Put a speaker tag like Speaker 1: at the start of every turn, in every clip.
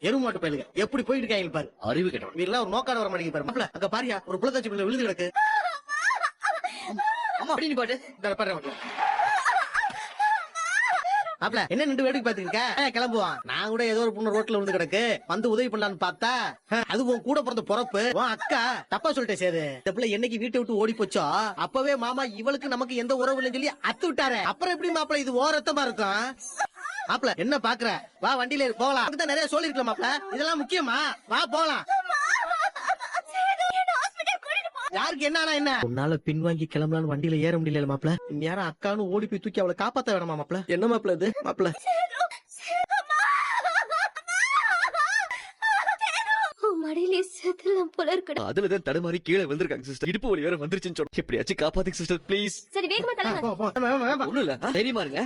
Speaker 1: எருமாட்டு பயிலுங்க எப்படி போயிட்டு இருக்காங்க பாரு.
Speaker 2: அறிவு கேட்டவன்
Speaker 1: வீட்டுல ஒரு நோக்காட வர மாட்டேங்குது பாரு. மாப்ள அங்க பாரியா ஒரு புள்ளத்தாச்சி பிள்ளை விழுந்து கிடக்கு.
Speaker 2: அம்மா அப்படி நீ பாட்டு
Speaker 1: இந்த பாரு மாப்ள. மாப்ள என்ன நின்று வேடிக்கை பாத்துருக்க? கிளம்புவான். நான் கூட ஏதோ ஒரு பொண்ணு ரோட்ல விழுந்து கிடக்கு வந்து உதவி பண்ணலான்னு பார்த்தா அது உன் கூட பிறந்த பொறப்பு உன் அக்கா. தப்பா சொல்லிட்டேன் சேது. இந்த பிள்ளை என்னைக்கு வீட்டை விட்டு ஓடி போச்சோ அப்பவே மாமா இவளுக்கு நமக்கு எந்த உறவு இல்லைன்னு சொல்லி அத்து விட்டாரு. அப்புறம் எப்படி மாப்ள இது ஓரத்தமா இருக்கும்? மாப்ள என்ன பாக்குற? வா வண்டியில ஏறு, போகலாம். அதுதான் நிறைய சொல்லி இருக்கலாம் மாப்ள. இதெல்லாம் முக்கியமா? வா போகலாம். யாருக்கு என்ன என்ன உன்னால பின்வாங்கி கிளம்பலான்னு வண்டியில ஏற முடியல மாப்ள. யாரும் அக்கான்னு ஓடி போய் தூக்கி அவளை காப்பாத்த வேணாமா மாப்ள? என்ன மாப்ள இது? மாப்ள
Speaker 3: மடியிலே செத்துலாம் போல இருக்குடா.
Speaker 2: அதுலதான் தடுமாறி கீழே விழுந்திருக்காங்க சிஸ்டர். இடுப்பு வலி வேற வந்துருச்சுன்னு சொன்ன. எப்படியாச்சும் காப்பாத்துங்க சிஸ்டர் ப்ளீஸ்.
Speaker 3: சரி வேகமா தள்ளுங்க.
Speaker 2: ஒண்ணும் இல்ல தைரியமா இருங்க.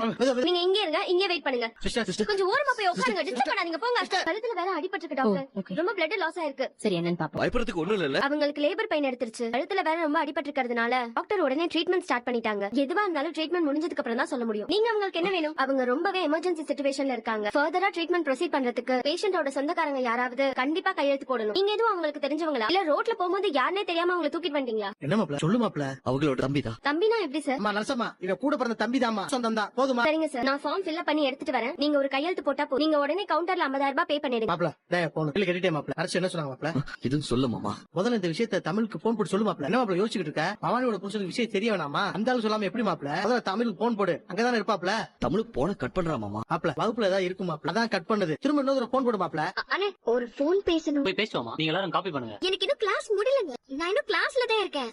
Speaker 3: நீங்க இங்கே இருங்க, இங்கே வெயிட் பண்ணுங்க.
Speaker 2: சிஸ்டர்
Speaker 3: கொஞ்சம் ஓரமா போய் உட்காருங்க. டிஸ்டர்ப் பண்ணாதீங்க போங்க. கழுத்துல வேற அடிபட்டிருக்கு டாக்டர். ரொம்ப பிளட் லாஸ் ஆயிருக்கு. சரி என்னன்னு பாப்போம்.
Speaker 2: பயப்படுறதுக்கு ஒண்ணும் இல்ல.
Speaker 3: அவங்களுக்கு லேபர் பெயின் எடுத்துருச்சு. கழுத்துல வேற ரொம்ப அடிபட்டிருக்கிறதுனால டாக்டர் உடனே ட்ரீட்மெண்ட் ஸ்டார்ட் பண்ணிட்டாங்க. எதுவா இருந்தாலும் ட்ரீட்மெண்ட் முடிஞ்சதுக்கு அப்புறம் தான் சொல்ல முடியும். நீங்க அவங்களுக்கு என்ன வேணும்? அவங்க ரொம்பவே எமர்ஜென்சி சிச்சுவேஷன்ல இருக்காங்க. ஃபர்தரா ட்ரீட்மெண்ட் ப்ரொசீட் பண்றதுக்கு பேஷண்டோட சொந்தக்காரங்க யாராவது கண்டிப்பா கையெழுத்து போடணும். நீங்க எதுவும் அவங்களுக்கு தெரிஞ்சவங்களா இல்ல ரோட்ல போகும்போது யாருனே தெரியாம அவங்களை தூக்கிட்டு வந்தீங்களா?
Speaker 1: என்ன மாப்ள சொல்லு மாப்ள.
Speaker 2: அவங்களோட தம்பிதான்.
Speaker 3: தம்பினா எப்படி சார்?
Speaker 1: அம்மா நரசம்மா இவ கூட பிறந்த தம்பி தாமா, சொந்தம் தான். போதுமா?
Speaker 3: சரிங்க சார், நான் ஃபார்ம் ஃபில் பண்ணி எடுத்துட்டு வரேன். நீங்க ஒரு கையெழுத்து போட்டா போதும். நீங்க உடனே கவுண்டர்ல 50,000 ரூபாய் பே பண்ணிடுங்க.
Speaker 1: மாப்ள போன் இல்ல கேட்டுட்டே மாப்ள. அரசு என்ன சொன்னாங்க மாப்ள?
Speaker 2: இதுவும் சொல்ல மாமா.
Speaker 1: முதல்ல இந்த விஷயத்தை தமிழுக்கு போன் போட்டு சொல்லு மாப்ள. என்ன மாப்ள யோசிச்சுட்டு இருக்க? பவானியோட புருஷனுக்கு விஷயம் தெரிய வேணாமா? அந்த ஆளு சொல்லாம எப்படி மாப்ள? முதல்ல தமிழுக்கு போன் போடு, அங்கதானே இருப்பாப்ல.
Speaker 2: தமிழுக்கு போன கட் பண்றா மாமா.
Speaker 1: மாப்ள வகுப்புல ஏதாவது இருக்கும் மாப்ள, அதான் கட் பண்ணது. திரும்ப இன்னொரு போன் போடு மாப்ள.
Speaker 3: அண்ணே ஒரு போன் பேசணும்.
Speaker 4: போய் பேசுவோமா? நீங்க எல்லாரும் காப்பி பண்ணுங்க.
Speaker 3: எனக்கு இன்னும் கிளாஸ் முடியலங்க. நான் இன்னும் கிளாஸ்ல தான் இருக்கேன்.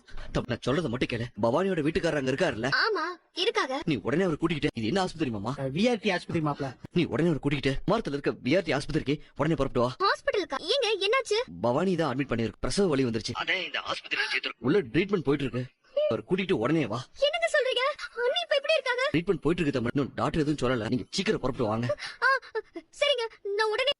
Speaker 2: நான் சொல்றத மட்டும் கேளு. பவானியோட வீட்டுக்காரர் அங்க இருக்காருல்ல?
Speaker 3: ஆமா இருக்காங்க.
Speaker 2: நீ உடனே அவர் கூட்டிக்கிட்டு. இது என்ன ஆஸ்பத்திரி மாமா?
Speaker 1: விஆர்டி ஆஸ்பத்திரி மாப்ள.
Speaker 2: நீ உடனே அவர் கூட்டிக்கிட்டு மாரத்துல இருக்க விஆர்டி ஆஸ்பத்திரிக்கு உடனே புறப்பட்டு வா.
Speaker 3: ஹாஸ்பிடலுக்கா? ஏங்க என்னாச்சு?
Speaker 2: பவானி தான் அட்மிட் பண்ணிருக்கு. பிரசவ வலி வந்துருச்சு. அதான் இந்த ஆஸ்பத்திரியில சேர்த்து உள்ள ட்ரீட்மெண்ட் போயிட்டு இருக்கு. அவர் கூட்டிட்டு உடனே வா.
Speaker 3: என்னங்க சொல்றீங்க? அண்ணி இப்ப எப்படி இருக்காங்க?
Speaker 2: ட்ரீட்மெண்ட் போயிட்டு இருக்கு. டாக்டர் எதுவும் சொல்லல. நீங்க சீக்கிரம் புறப்பட்டு வாங்க.
Speaker 3: சரிங்க, நான் உடனே